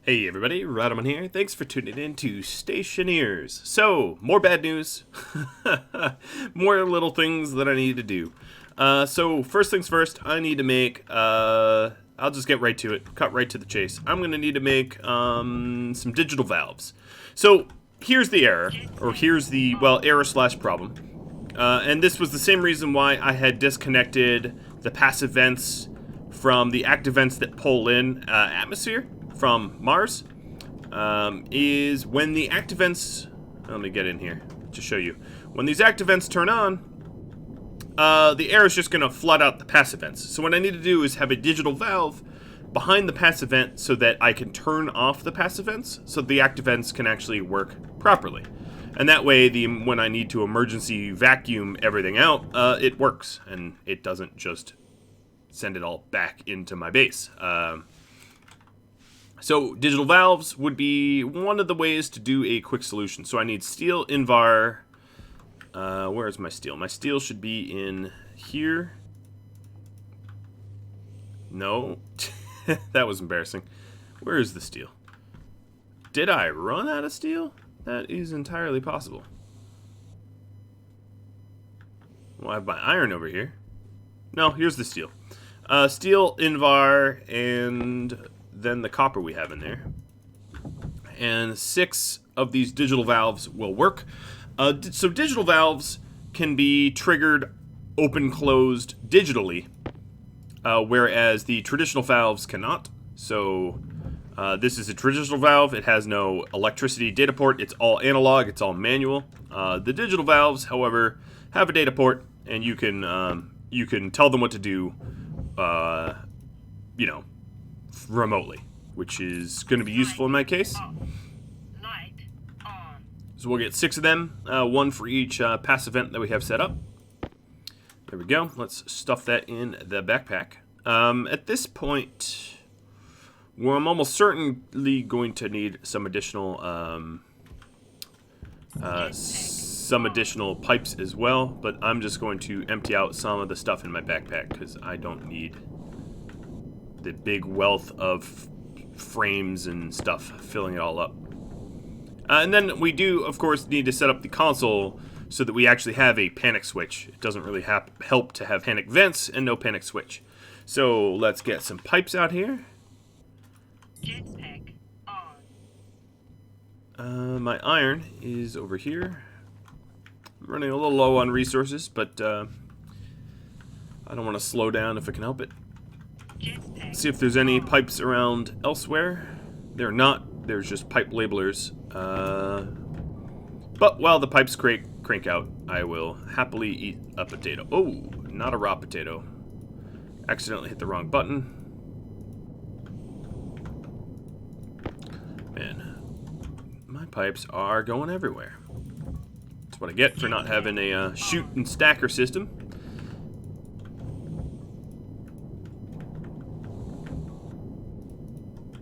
Hey everybody, Rhadamant here. Thanks for tuning in to Stationeers. So, more bad news. More little things that I need to do. So, first things first, I need to make, I'll just get right to it, cut right to the chase. I'm going to need to make some digital valves. So, here's the error, or here's the, well, error slash problem. And this was the same reason why I had disconnected the passive vents from the active vents that pull in atmosphere from Mars, is when the active vents, let me get in here to show you. When these active vents turn on, the air is just going to flood out the passive vents. So what I need to do is have a digital valve behind the passive vent so that I can turn off the passive vents so the active vents can actually work properly. And that way, when I need to emergency vacuum everything out, it works and it doesn't just send it all back into my base. So digital valves would be one of the ways to do a quick solution. So I need steel invar. Where is my steel? My steel should be in here. No, that was embarrassing. Where is the steel? Did I run out of steel? That is entirely possible. Well, I have my iron over here. No, here's the steel. Steel invar and then the copper we have in there. And 6 of these digital valves will work. So digital valves can be triggered open-closed digitally, whereas the traditional valves cannot. So this is a traditional valve. It has no electricity data port. It's all analog. It's all manual. The digital valves, however, have a data port, and you can tell them what to do, remotely, which is going to be useful in my case. So we'll get 6 of them, 1 for each passive vent that we have set up. There we go. Let's stuff that in the backpack. At this point, well, I'm almost certainly going to need some additional pipes as well, but I'm just going to empty out some of the stuff in my backpack because I don't need the big wealth of frames and stuff filling it all up. And then we do, of course, need to set up the console so that we actually have a panic switch. It doesn't really help to have panic vents and no panic switch. So let's get some pipes out here. Jetpack on. My iron is over here. I'm running a little low on resources, but I don't want to slow down if I can help it. See if there's any pipes around elsewhere. There are not. There's just pipe labelers. But while the pipes crank out, I will happily eat a potato. Oh, not a raw potato. Accidentally hit the wrong button. Man, my pipes are going everywhere. That's what I get for not having a shoot and stacker system.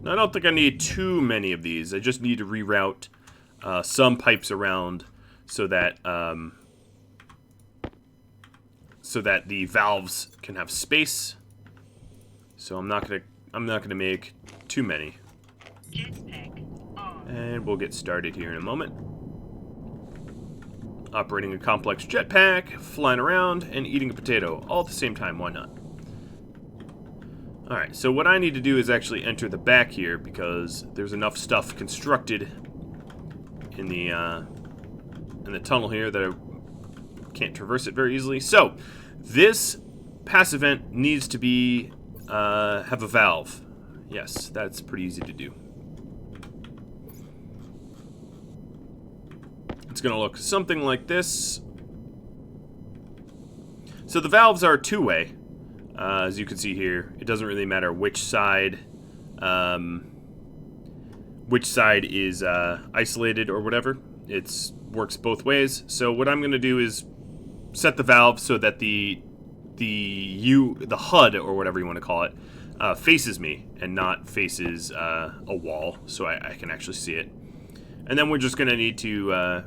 Now, I don't think I need too many of these. I just need to reroute some pipes around so that the valves can have space. So I'm not gonna make too many. And we'll get started here in a moment. Operating a complex jetpack, flying around, and eating a potato all at the same time. Why not? Alright, so what I need to do is actually enter the back here because there's enough stuff constructed in the tunnel here that I can't traverse it very easily. So, this passive vent needs to be have a valve. Yes, that's pretty easy to do. It's going to look something like this. So the valves are two-way. As you can see here, it doesn't really matter which side is isolated or whatever. It works both ways. So what I'm going to do is set the valve so that the HUD or whatever you want to call it faces me and not faces a wall, so I can actually see it. And then we're just going to need to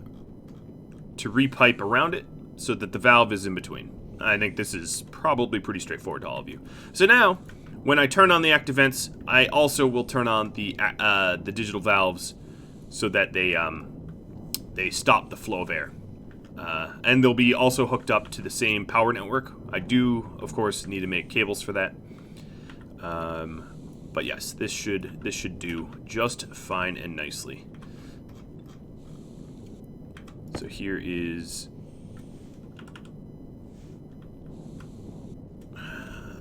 repipe around it so that the valve is in between. I think this is probably pretty straightforward to all of you. So now, when I turn on the active vents, I also will turn on the digital valves so that they stop the flow of air. And they'll be also hooked up to the same power network. I do, of course, need to make cables for that. But yes, this should do just fine and nicely. So here is...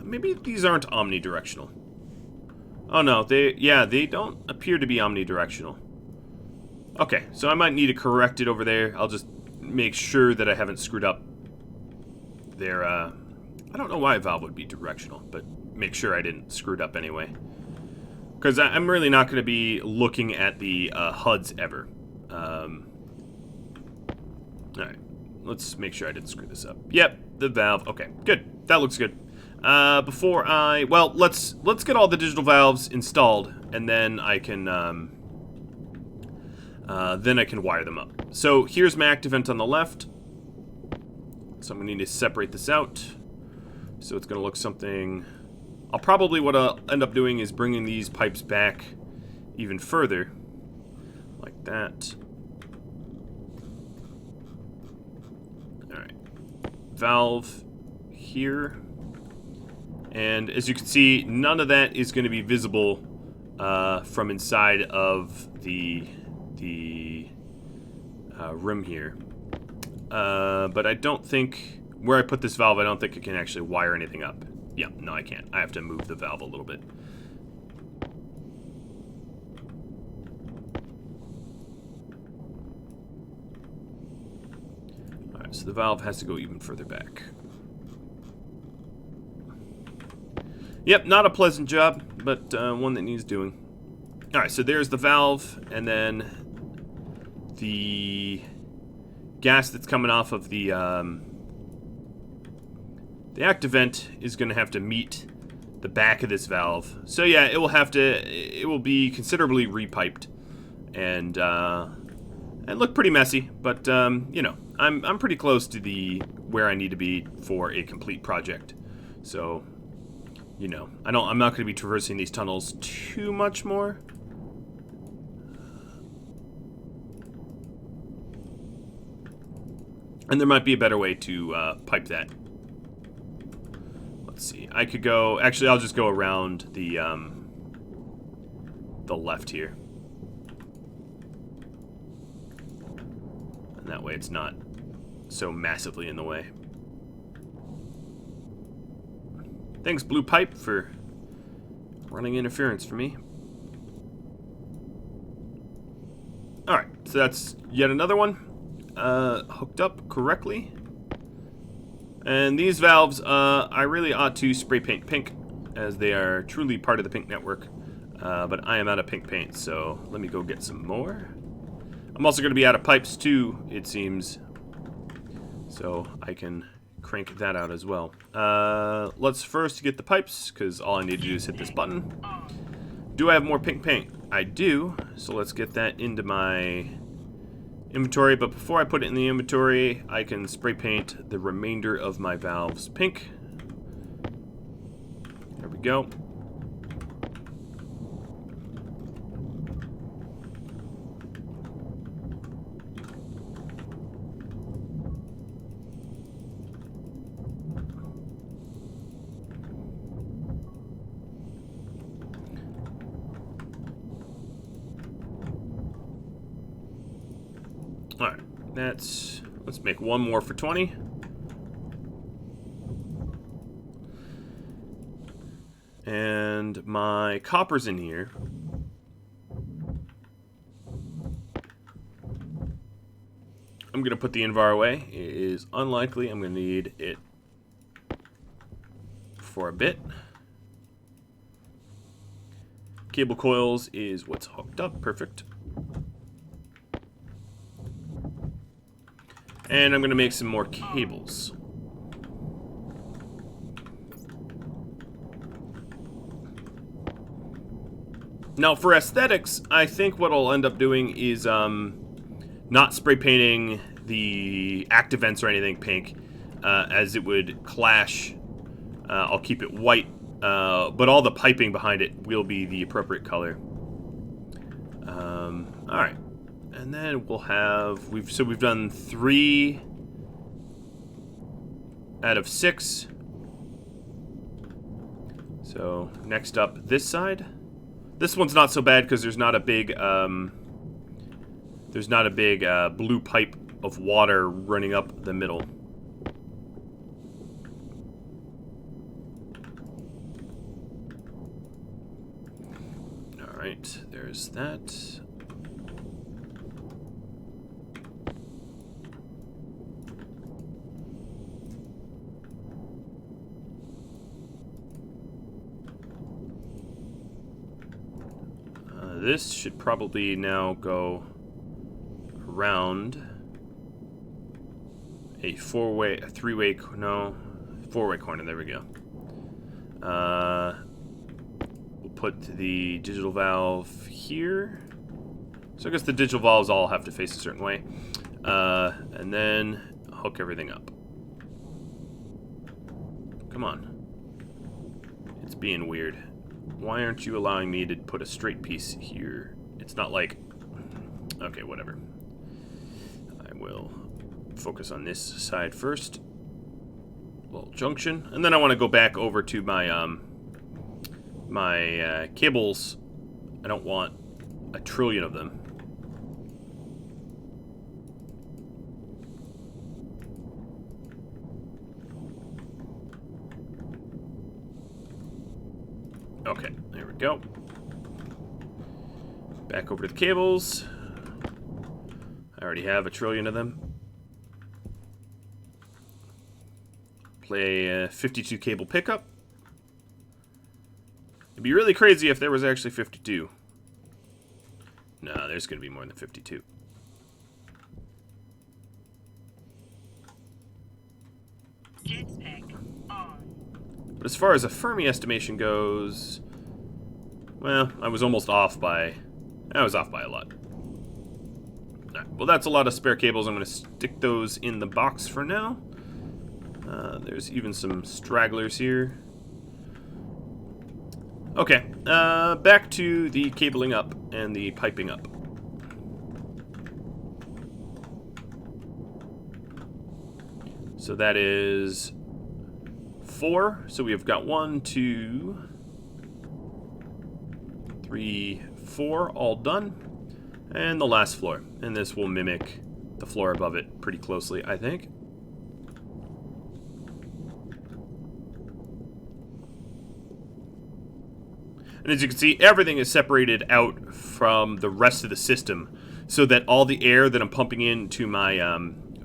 maybe these aren't omnidirectional. Oh no, they don't appear to be omnidirectional. Okay, so I might need to correct it over there. I'll just make sure that I haven't screwed up their, I don't know why a valve would be directional, but make sure I didn't screw it up anyway. Because I'm really not going to be looking at the HUDs ever. Alright, let's make sure I didn't screw this up. Yep, the valve. Okay, good. That looks good. Before I... well, let's get all the digital valves installed, and then I can wire them up. So here's my active vent on the left. So I'm going to need to separate this out. So it's going to look something... what I'll end up doing is bringing these pipes back even further. Like that. Alright. Valve here. And as you can see, none of that is going to be visible from inside of the rim here. But I don't think, where I put this valve, I don't think it can actually wire anything up. Yeah, no, I can't. I have to move the valve a little bit. Alright, so the valve has to go even further back. Yep, not a pleasant job, but one that needs doing. Alright, so there's the valve, and then the gas that's coming off of the active vent is going to have to meet the back of this valve. So yeah, it will be considerably repiped and look pretty messy, but you know, I'm pretty close to where I need to be for a complete project. So, you know, I'm not going to be traversing these tunnels too much more. And there might be a better way to pipe that. Let's see. I could go... actually, I'll just go around the left here. And that way it's not so massively in the way. Thanks, Blue Pipe, for running interference for me. Alright, so that's yet another one. Hooked up correctly. And these valves, I really ought to spray paint pink, as they are truly part of the pink network. But I am out of pink paint, so let me go get some more. I'm also going to be out of pipes too, it seems. So I can crank that out as well. Let's first get the pipes, because all I need to do is hit this button. Do I have more pink paint? I do, so let's get that into my inventory, but before I put it in the inventory, I can spray paint the remainder of my valves pink. There we go. Alright, let's make one more for 20. And my copper's in here. I'm going to put the Invar away. It is unlikely I'm going to need it for a bit. Cable coils is what's hooked up. Perfect. And I'm going to make some more cables. Now, for aesthetics, I think what I'll end up doing is not spray painting the active vents or anything pink, as it would clash. I'll keep it white but all the piping behind it will be the appropriate color. All right, and then we'll have we've done 3 out of 6. So next up, this side. This one's not so bad because there's not a big blue pipe of water running up the middle. All right, there's that. This should probably now go around a four-way corner. There we go. We'll put the digital valve here. So I guess the digital valves all have to face a certain way. And then hook everything up. Come on. It's being weird. Why aren't you allowing me to put a straight piece here? It's not like... Okay, whatever. I will focus on this side first. Little junction. And then I want to go back over to my, cables. I don't want a trillion of them. Okay, there we go. Back over to the cables. I already have a trillion of them. Play a 52 cable pickup. It'd be really crazy if there was actually 52. No, there's going to be more than 52. Jetpack on. But as far as a Fermi estimation goes, well, I was off by a lot. Alright, well, that's a lot of spare cables. I'm going to stick those in the box for now. There's even some stragglers here. Okay, back to the cabling up and the piping up. So that is 4. So we have got 1, 2, 3, 4 all done. And the last floor. And this will mimic the floor above it pretty closely, I think. And as you can see, everything is separated out from the rest of the system so that all the air that I'm pumping into my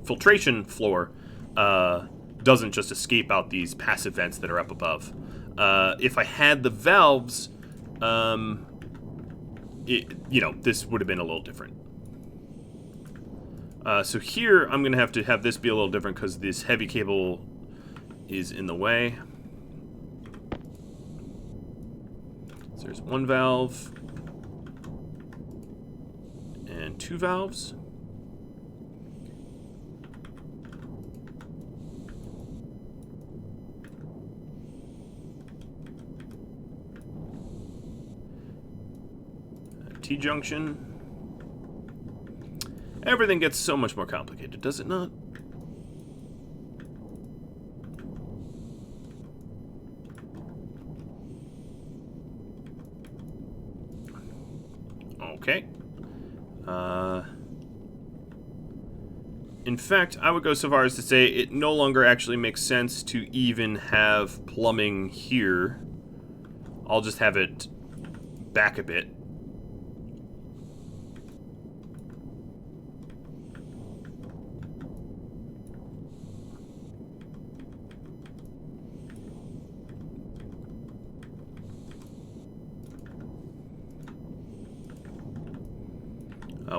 filtration floor doesn't just escape out these passive vents that are up above. If I had the valves, this would have been a little different. So here, I'm going to have this be a little different because this heavy cable is in the way. So there's 1 valve and 2 valves. T-junction. Everything gets so much more complicated, does it not? Okay. In fact, I would go so far as to say it no longer actually makes sense to even have plumbing here. I'll just have it back a bit.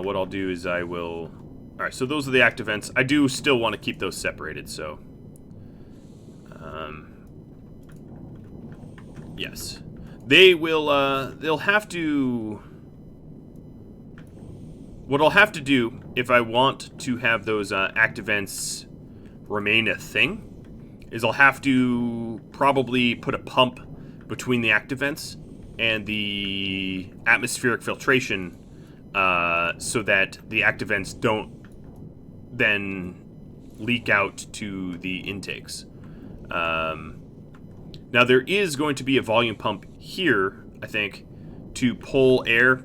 What I'll do is I will... Alright, so those are the active vents. I do still want to keep those separated, so... yes. They will, they'll have to... What I'll have to do, if I want to have those active vents remain a thing, is I'll have to probably put a pump between the active vents and the atmospheric filtration, so that the active vents don't then leak out to the intakes. Now there is going to be a volume pump here, I think, to pull air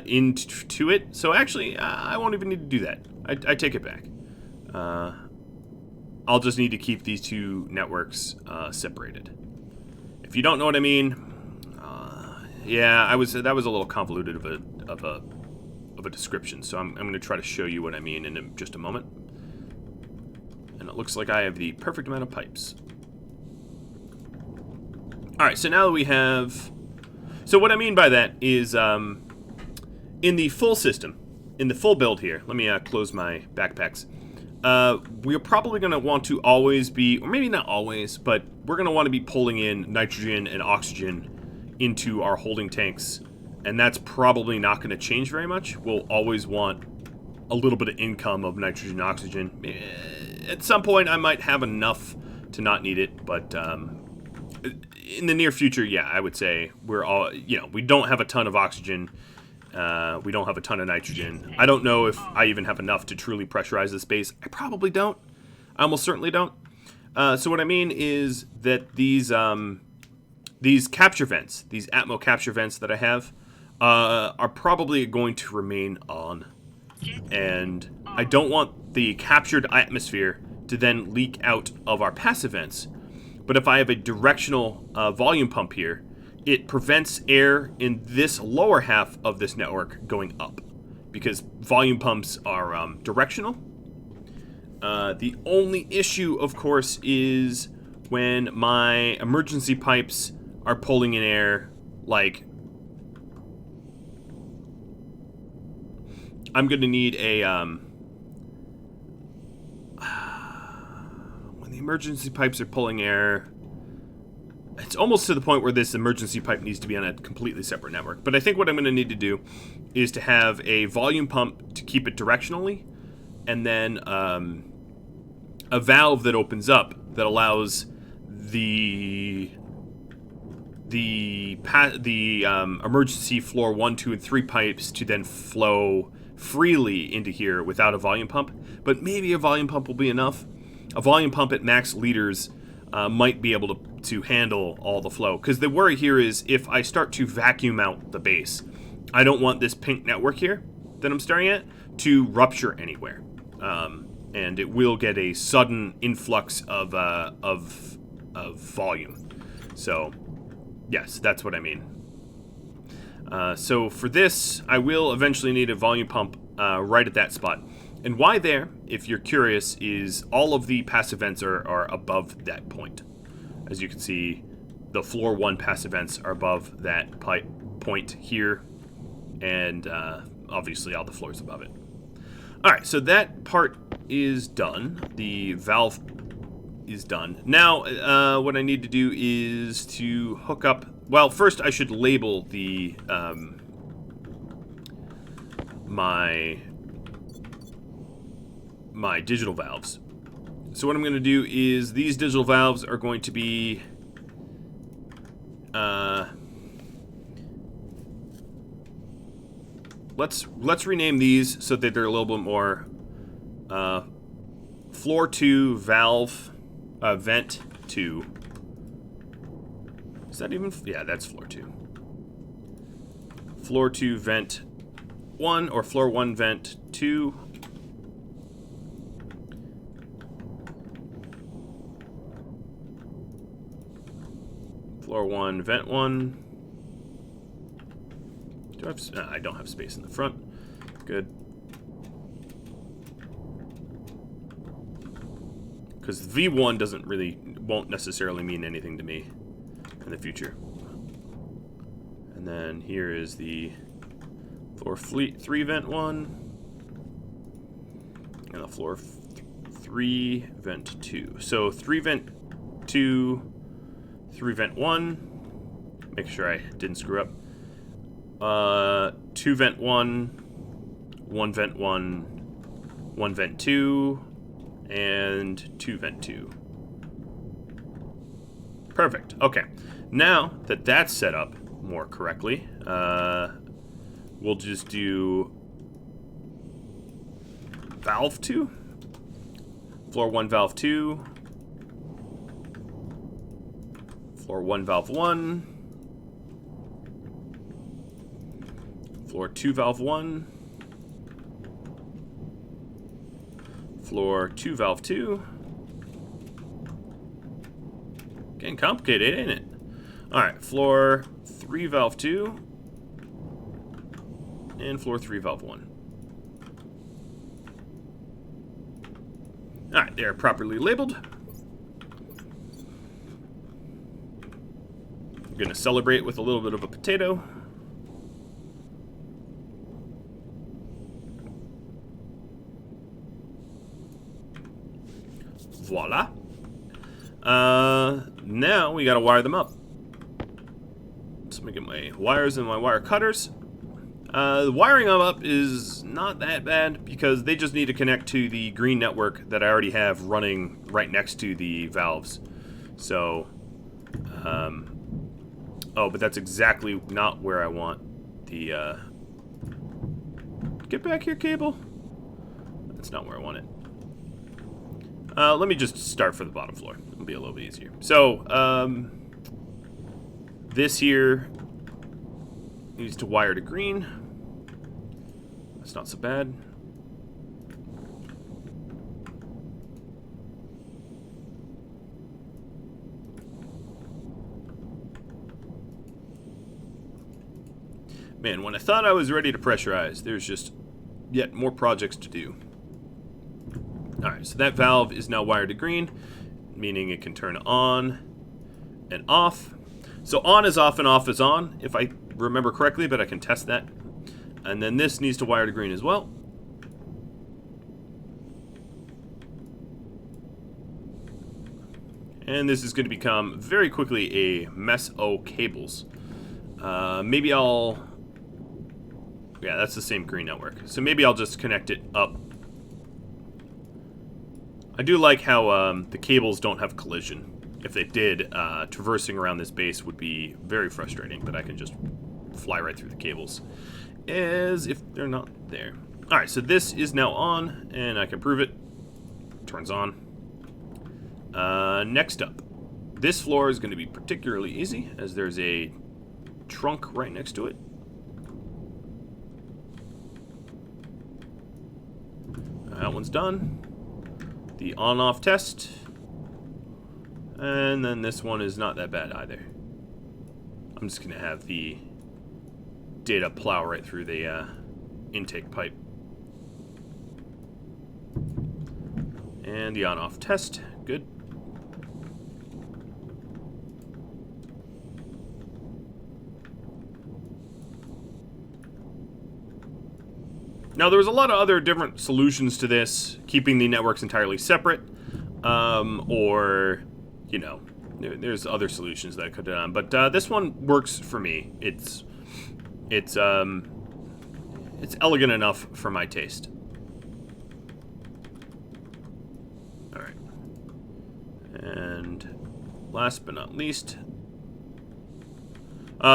into it. So actually, I won't even need to do that. I take it back. I'll just need to keep these two networks separated. If you don't know what I mean, yeah, that was a little convoluted of a description. So I'm going to try to show you what I mean in just a moment. And it looks like I have the perfect amount of pipes. All right, so now that we have... So what I mean by that is, in the full system, in the full build here, let me close my backpacks. We're probably going to want to always be, or maybe not always, but we're going to want to be pulling in nitrogen and oxygen into our holding tanks. And that's probably not going to change very much. We'll always want a little bit of income of nitrogen and oxygen. At some point, I might have enough to not need it, but in the near future, yeah, I would say we're all, we don't have a ton of oxygen. We don't have a ton of nitrogen. I don't know if I even have enough to truly pressurize the space. I probably don't. I almost certainly don't. So what I mean is that these capture vents, these Atmo capture vents that I have, are probably going to remain on. And I don't want the captured atmosphere to then leak out of our passive vents. But if I have a directional volume pump here, it prevents air in this lower half of this network going up, because volume pumps are directional. The only issue, of course, is when my emergency pipes are pulling in air, like... I'm going to need a... when the emergency pipes are pulling air... It's almost to the point where this emergency pipe needs to be on a completely separate network. But I think what I'm going to need to do is to have a volume pump to keep it directionally, and then a valve that opens up that allows the emergency floor 1, 2, and 3 pipes to then flow freely into here without a volume pump. But maybe a volume pump will be enough. A volume pump at max liters might be able to handle all the flow. Because the worry here is if I start to vacuum out the base, I don't want this pink network here that I'm staring at to rupture anywhere. And it will get a sudden influx of volume. So, yes, that's what I mean. So for this, I will eventually need a volume pump right at that spot. And why there, if you're curious, is all of the passive vents are above that point. As you can see, the floor 1 passive vents are above that point here, and obviously all the floors above it. Alright, so that part is done. The valve is done. Now, what I need to do is to hook up... Well, first I should label the my digital valves. So what I'm going to do is these digital valves are going to be let's rename these so that they're a little bit more floor 2 valve vent 2. Is that even? Yeah, that's floor 2. Floor 2 vent 1 or floor 1 vent 2. Floor 1, vent 1. Do I have... I don't have space in the front. Good. Because V1 won't necessarily mean anything to me in the future. And then here is the floor 3 vent 1. And the floor 3 vent 2. So 3 vent 2... 3 vent 1, make sure I didn't screw up. 2 vent 1, 1 vent 1, 1 vent 2, and 2 vent 2. Perfect. Okay. Now that that's set up more correctly, we'll just do valve 2, floor 1, valve 2, floor 1, valve 1, floor 2, valve 1, floor 2, valve 2. Getting complicated, ain't it? Alright, floor 3, valve 2, and floor 3, valve 1. Alright, they are properly labeled. I'm going to celebrate with a little bit of a potato. Voila. Now we got to wire them up. So let me get my wires and my wire cutters. The wiring them up is not that bad because they just need to connect to the green network that I already have running right next to the valves. So, oh, but that's exactly not where I want the, get back here, cable. That's not where I want it. Let me just start for the bottom floor. It'll be a little bit easier. So, this here needs to wire to green. That's not so bad. Man, when I thought I was ready to pressurize, there's just yet more projects to do. Alright, so that valve is now wired to green, meaning it can turn on and off. So on is off and off is on, if I remember correctly, but I can test that. And then this needs to wire to green as well. And this is going to become very quickly a mess of cables. Maybe I'll... Yeah, that's the same green network. So maybe I'll just connect it up. I do like how the cables don't have collision. If they did, traversing around this base would be very frustrating, but I can just fly right through the cables as if they're not there. Alright, so this is now on, and I can prove it. Turns on. Next up, this floor is going to be particularly easy, as there's a trunk right next to it. That one's done. The on-off test. And then this one is not that bad either. I'm just going to have the data plow right through the intake pipe. And the on-off test. Good. Now, there was a lot of other different solutions to this, keeping the networks entirely separate, or, you know, there's other solutions that I could have done. But this one works for me. It's elegant enough for my taste. All right. And last but not least,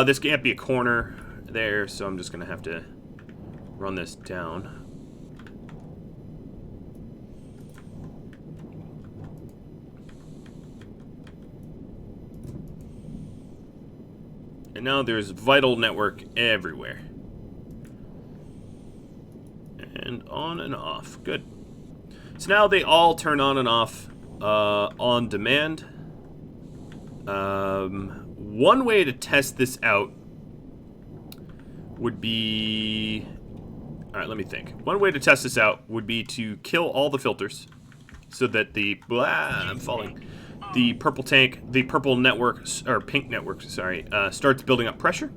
this can't be a corner there, so I'm just going to have to run this down. And now there's vital network everywhere. And on and off. Good. So now they all turn on and off on demand. One way to test this out would be... Alright, let me think. One way to test this out would be to kill all the filters so that the... I'm falling. The purple tank, the purple network, or pink network, sorry, starts building up pressure.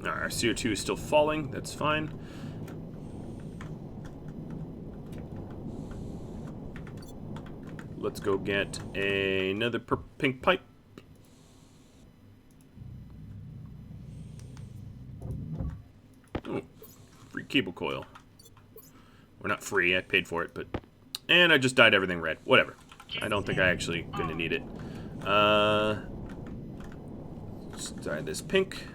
Alright, our CO2 is still falling. That's fine. Let's go get another pink pipe. Oh, free cable coil. Or not free, I paid for it, but... And I just dyed everything red. Whatever. I don't think I actually gonna need it. Let's dye this pink.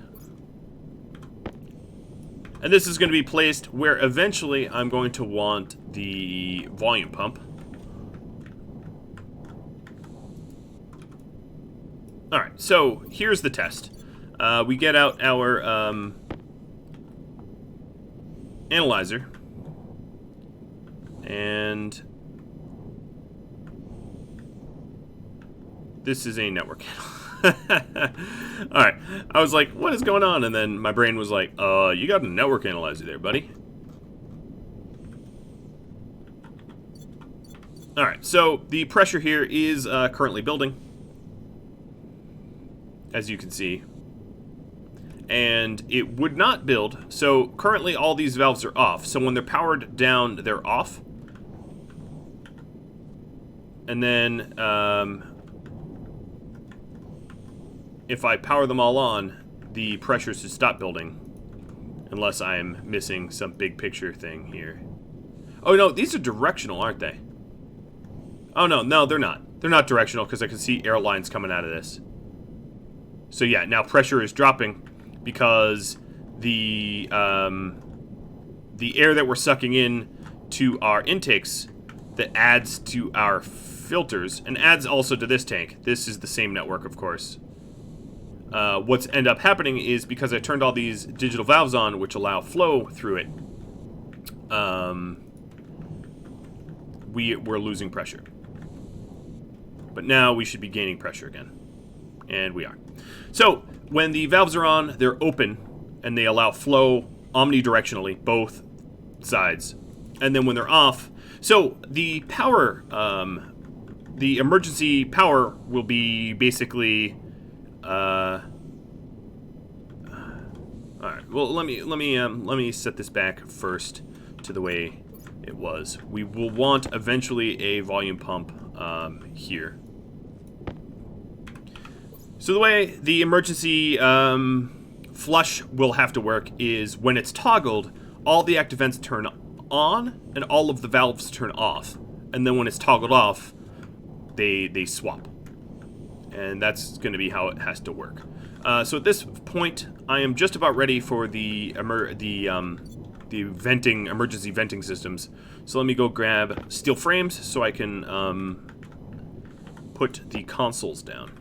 And this is going to be placed where eventually I'm going to want the volume pump. Alright, so here's the test. We get out our analyzer. And this is a network Alright, I was like, what is going on? And then my brain was like, you got a network analyzer there, buddy. Alright, so the pressure here is currently building, as you can see. And it would not build, so currently all these valves are off. So when they're powered down, they're off. And then, if I power them all on, the pressure should stop building. Unless I'm missing some big picture thing here. Oh no, these are directional, aren't they? Oh no, they're not. They're not directional because I can see air lines coming out of this. So yeah, now pressure is dropping because the air that we're sucking in to our intakes that adds to our filters and adds also to this tank. This is the same network, of course. What's end up happening is because I turned all these digital valves on, which allow flow through it, we're losing pressure. But now we should be gaining pressure again. And we are. So, when the valves are on, they're open, and they allow flow omnidirectionally, both sides. And then when they're off, so the power, the emergency power will be basically... Alright, well, let me set this back first to the way it was. We will want eventually a volume pump here. So the way the emergency flush will have to work is when it's toggled, all the active vents turn on and all of the valves turn off. And then when it's toggled off, they swap. And that's going to be how it has to work. So at this point, I am just about ready for the emergency venting systems. So let me go grab steel frames so I can put the consoles down.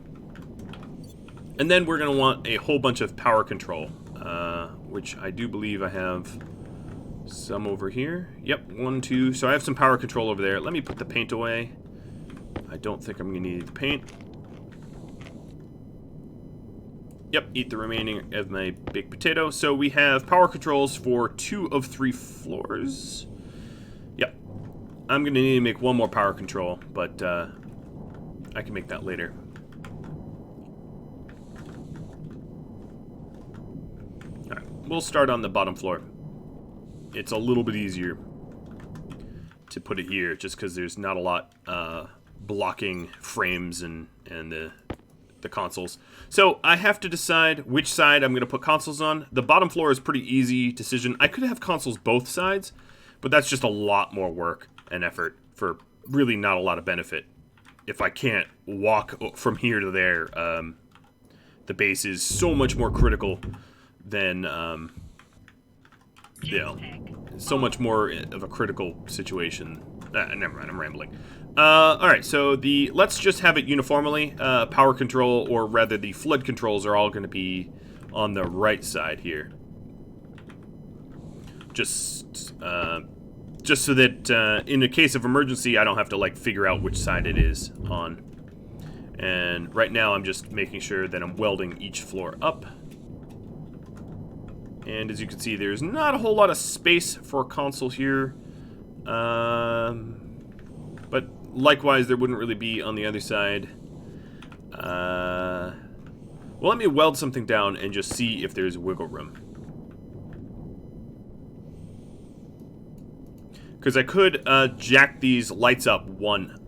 And then we're going to want a whole bunch of power control, which I do believe I have some over here. Yep, 1, 2. So I have some power control over there. Let me put the paint away. I don't think I'm going to need the paint. Yep, eat the remaining of my baked potato. So we have power controls for 2 of 3 floors. Yep. I'm going to need to make one more power control, but I can make that later. Alright, we'll start on the bottom floor. It's a little bit easier to put it here, just because there's not a lot blocking frames and the consoles. So I have to decide which side I'm going to put consoles on. The bottom floor is a pretty easy decision. I could have consoles both sides, but that's just a lot more work and effort for really not a lot of benefit. If I can't walk from here to there, the base is so much more critical than, you know, so much more of a critical situation. Never mind, I'm rambling. Alright, so let's just have it uniformly. Power control, or rather the flood controls, are all going to be on the right side here. Just so that in a case of emergency, I don't have to like figure out which side it is on. And right now, I'm just making sure that I'm welding each floor up. And as you can see, there's not a whole lot of space for a console here. But likewise, there wouldn't really be on the other side. Well, let me weld something down and just see if there's wiggle room. Because I could jack these lights up one.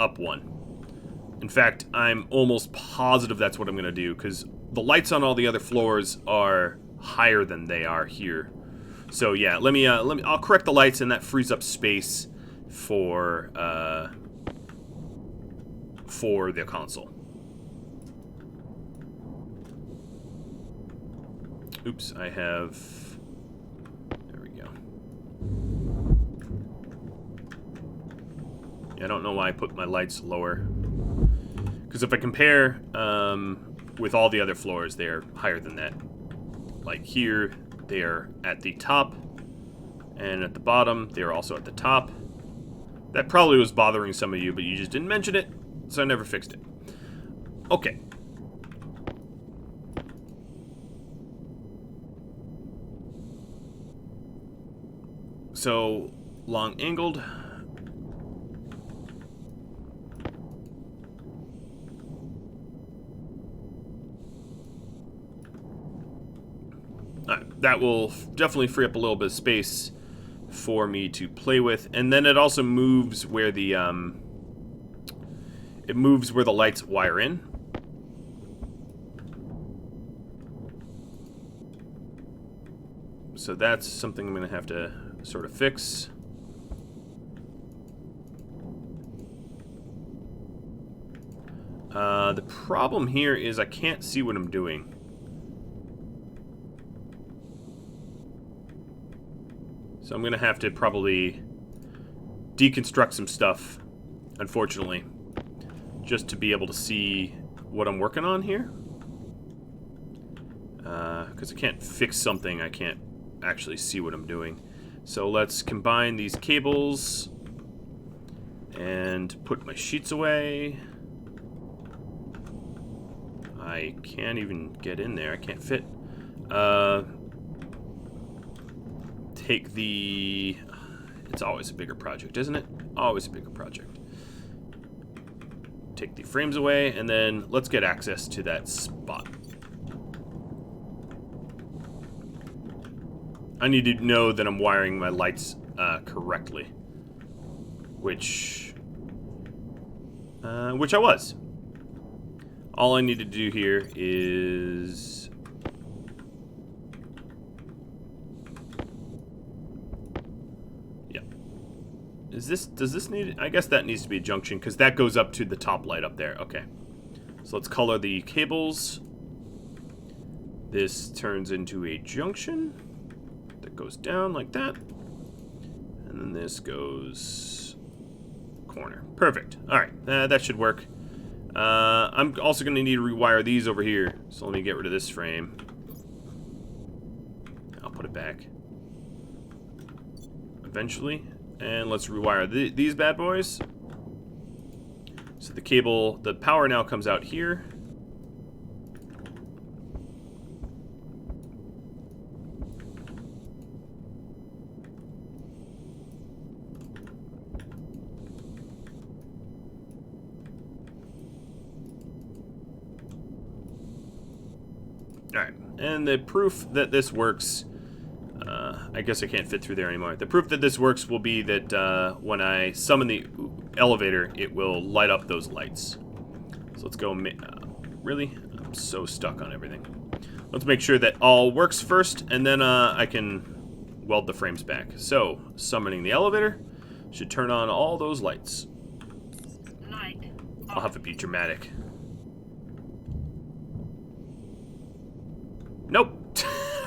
In fact, I'm almost positive that's what I'm going to do, because the lights on all the other floors are higher than they are here. So yeah, I'll correct the lights, and that frees up space for the console. Oops, I have. There we go. Yeah, I don't know why I put my lights lower. Because if I compare with all the other floors, they're higher than that. Like here, they are at the top, and at the bottom, they are also at the top. That probably was bothering some of you, but you just didn't mention it, so I never fixed it. Okay. So, long angled. Alright, that will definitely free up a little bit of space for me to play with, and then it also moves where the lights wire in. So that's something I'm going to have to sort of fix. The problem here is I can't see what I'm doing. So I'm going to have to probably deconstruct some stuff, unfortunately, just to be able to see what I'm working on here. Because I can't fix something, I can't actually see what I'm doing. So let's combine these cables and put my sheets away. I can't even get in there, I can't fit. Take the... It's always a bigger project, isn't it? Always a bigger project. Take the frames away, and then let's get access to that spot. I need to know that I'm wiring my lights correctly. Which I was. All I need to do here is... Yeah. Does this need... I guess that needs to be a junction, because that goes up to the top light up there. Okay. So let's color the cables. This turns into a junction that goes down like that. And then this goes corner. Perfect. Alright, that should work. I'm also going to need to rewire these over here. So let me get rid of this frame. I'll put it back eventually. And let's rewire these bad boys. So the cable, the power now comes out here. Alright, and the proof that this works, I guess I can't fit through there anymore. The proof that this works will be that when I summon the elevator, it will light up those lights. So let's go, really? I'm so stuck on everything. Let's make sure that all works first, and then I can weld the frames back. So, summoning the elevator should turn on all those lights. Light. I'll have it be dramatic. Nope.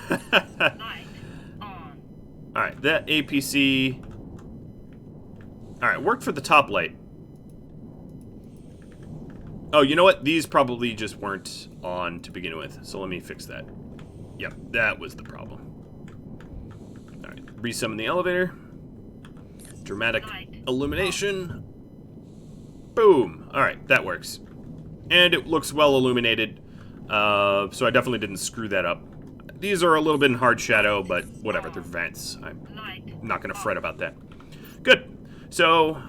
Light. On. Alright, that APC... Alright, worked for the top light. Oh, you know what? These probably just weren't on to begin with. So let me fix that. Yep, that was the problem. Alright, resummon the elevator. Dramatic illumination. Boom. Alright, that works. And it looks well illuminated. So I definitely didn't screw that up. These are a little bit in hard shadow, but whatever, they're vents. I'm not going to fret about that. Good. So,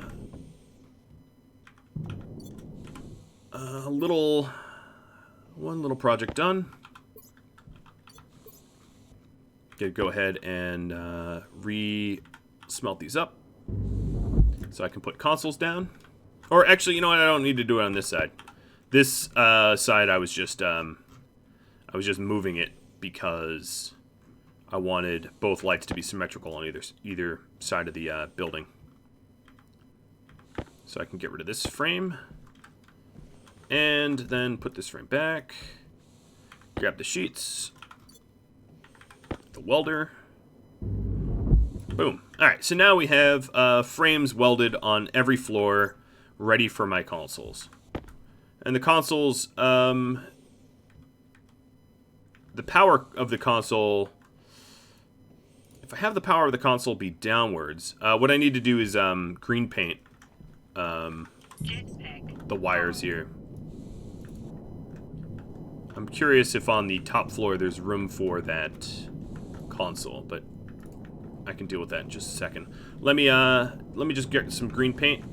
one little project done. Go ahead and re-smelt these up. So I can put consoles down. Or actually, you know what? I don't need to do it on this side. This side, I was just moving it because I wanted both lights to be symmetrical on either side of the building. So I can get rid of this frame. And then put this frame back. Grab the sheets. The welder. Boom. Alright, so now we have frames welded on every floor, ready for my consoles. And the consoles, the power of the console, if I have the power of the console be downwards, what I need to do is green paint the wires here. I'm curious if on the top floor there's room for that console, but I can deal with that in just a second. Let me just get some green paint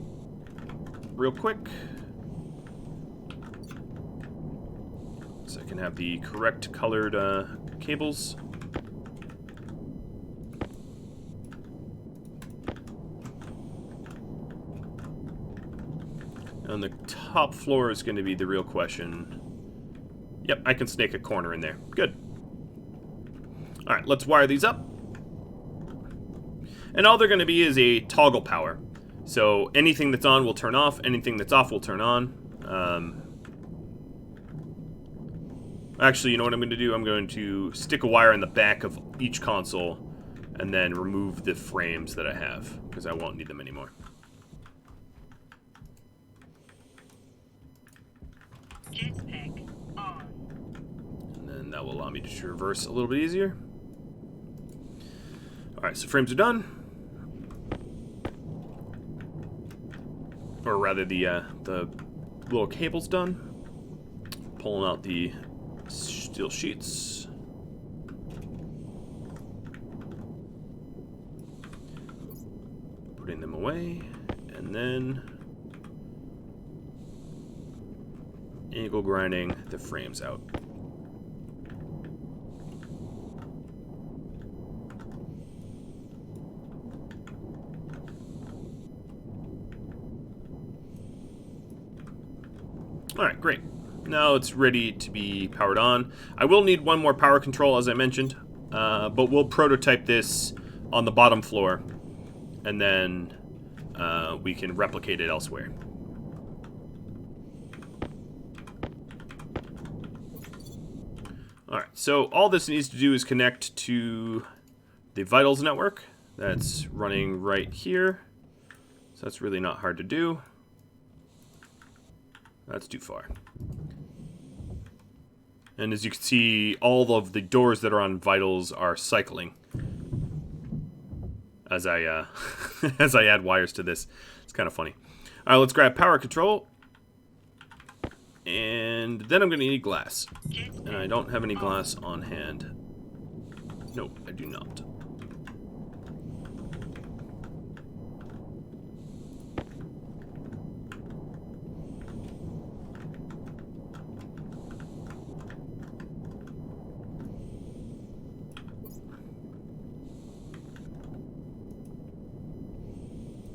real quick, so I can have the correct colored cables. And the top floor is going to be the real question. Yep, I can snake a corner in there. Good. Alright, let's wire these up. And all they're going to be is a toggle power. So anything that's on will turn off, anything that's off will turn on. Actually, you know what I'm going to do? I'm going to stick a wire in the back of each console and then remove the frames that I have, because I won't need them anymore. Jetpack on. And then that will allow me to traverse a little bit easier. Alright, so frames are done. Or rather, the little cable's done. Pulling out the steel sheets. Putting them away. And then angle grinding the frames out. Alright, great. Now it's ready to be powered on. I will need one more power control, as I mentioned, but we'll prototype this on the bottom floor, and then we can replicate it elsewhere. Alright, so all this needs to do is connect to the Vitals network that's running right here. So that's really not hard to do. That's too far. And as you can see, all of the doors that are on Vitals are cycling as I as I add wires to this. It's kind of funny. All right, let's grab power control, and then I'm going to need glass. And I don't have any glass on hand. Nope, I do not.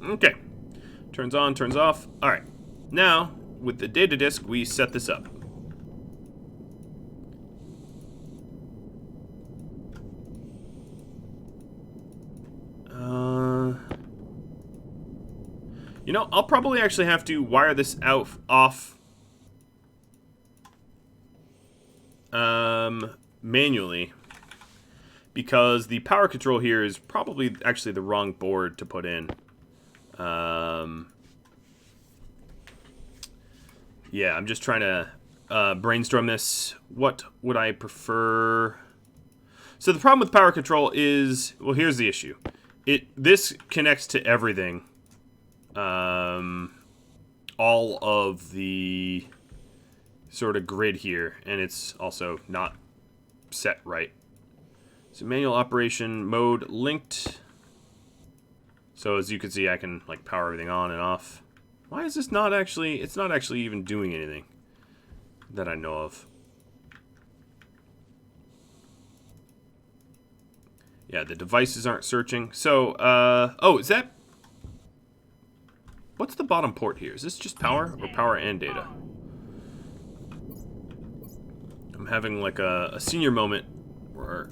Okay, turns on, turns off. All right, now with the data disk, we set this up. You know, I'll probably actually have to wire this out off manually, because the power control here is probably actually the wrong board to put in. Yeah, I'm just trying to brainstorm this. What would I prefer? So the problem with power control is, well, here's the issue. This connects to everything. All of the sort of grid here, and it's also not set right. So manual operation mode linked. So as you can see, I can like power everything on and off. Why is this not actually, it's not actually even doing anything that I know of. Yeah, the devices aren't searching. So, oh, is that, what's the bottom port here? Is this just power or power and data? I'm having like a senior moment where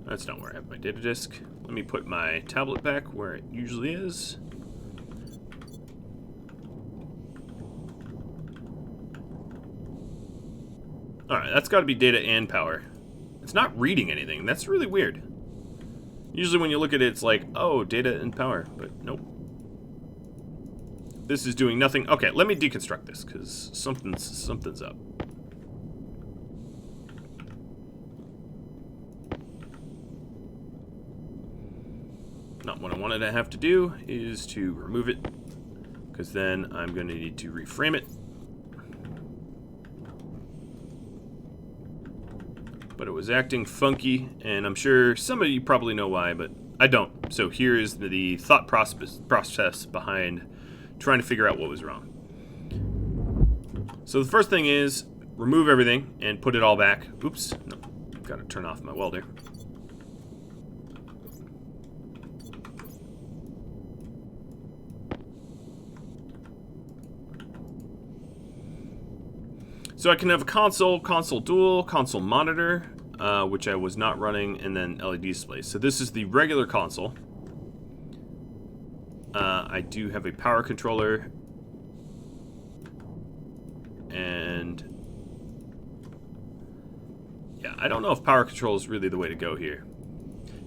That's not where I have my data disk. Let me put my tablet back where it usually is. Alright, that's got to be data and power. It's not reading anything. That's really weird. Usually when you look at it, it's like, oh, data and power. But nope. This is doing nothing. Okay, let me deconstruct this, because something's up. Not what I wanted to have to do is to remove it, because then I'm going to need to reframe it. But it was acting funky, and I'm sure some of you probably know why, but I don't. So here is the thought process behind trying to figure out what was wrong. So the first thing is remove everything and put it all back. Oops, no, gotta turn off my welder. So I can have a console dual, console monitor, which I was not running, and then LED displays. So this is the regular console. I do have a power controller, and yeah, I don't know if power control is really the way to go here,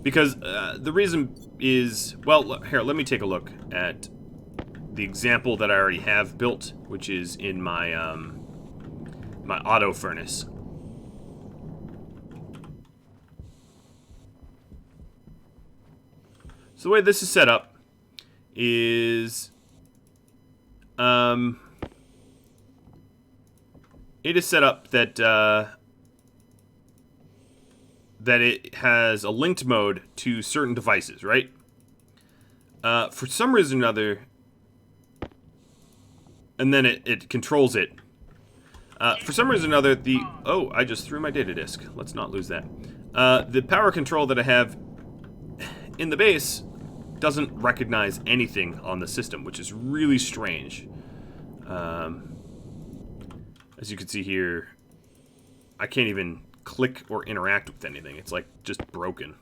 because the reason is, well, here, let me take a look at the example that I already have built, which is in my my auto furnace. So the way this is set up is it is set up that that it has a linked mode to certain devices, right? For some reason or another, and then it controls it. For some reason or another, oh, I just threw my data disk. Let's not lose that. The power control that I have in the base doesn't recognize anything on the system, which is really strange. As you can see here, I can't even click or interact with anything. It's like just broken.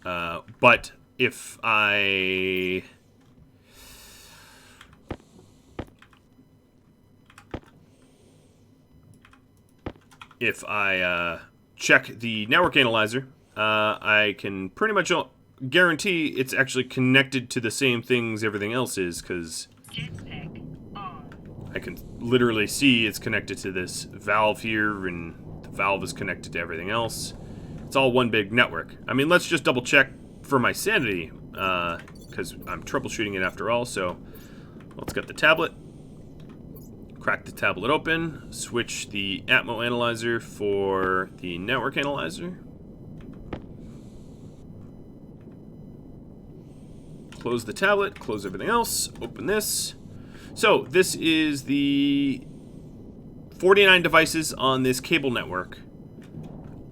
But if I check the network analyzer, I can pretty much guarantee it's actually connected to the same things everything else is, because I can literally see it's connected to this valve here, and the valve is connected to everything else. It's all one big network. I mean, let's just double check for my sanity, because I'm troubleshooting it after all. So let's get the tablet, crack the tablet open, switch the Atmo analyzer for the network analyzer, close the tablet, close everything else, open this. So this is the 49 devices on this cable network,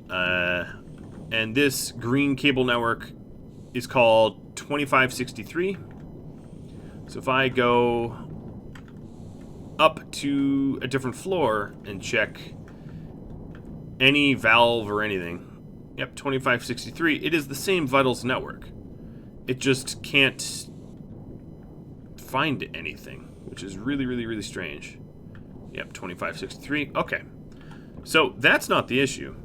and this green cable network is called 2563. So if I go up to a different floor and check any valve or anything, yep, 2563, it is the same vitals network. It just can't find anything, which is really, really, really strange. Yep, 2563. Okay. So that's not the issue.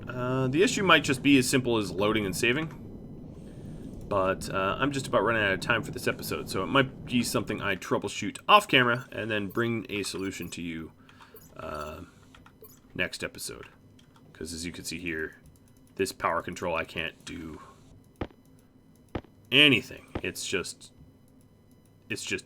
The issue might just be as simple as loading and saving. But I'm just about running out of time for this episode, so it might be something I troubleshoot off camera and then bring a solution to you next episode. Because as you can see here, this power control, I can't do anything. It's just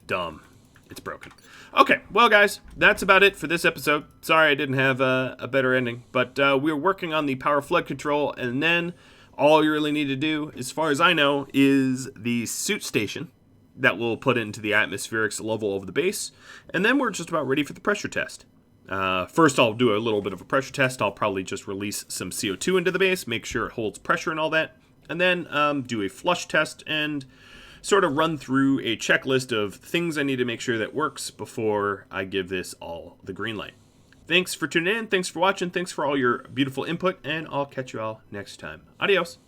dumb. It's broken. Okay, well guys, that's about it for this episode. Sorry I didn't have a better ending, but we're working on the power flood control, and then all you really need to do, as far as I know, is the suit station that will put into the atmospherics level of the base, and then we're just about ready for the pressure test. First, I'll do a little bit of a pressure test. I'll probably just release some CO2 into the base, make sure it holds pressure and all that, and then do a flush test and sort of run through a checklist of things I need to make sure that works before I give this all the green light. Thanks for tuning in. Thanks for watching. Thanks for all your beautiful input. And I'll catch you all next time. Adios.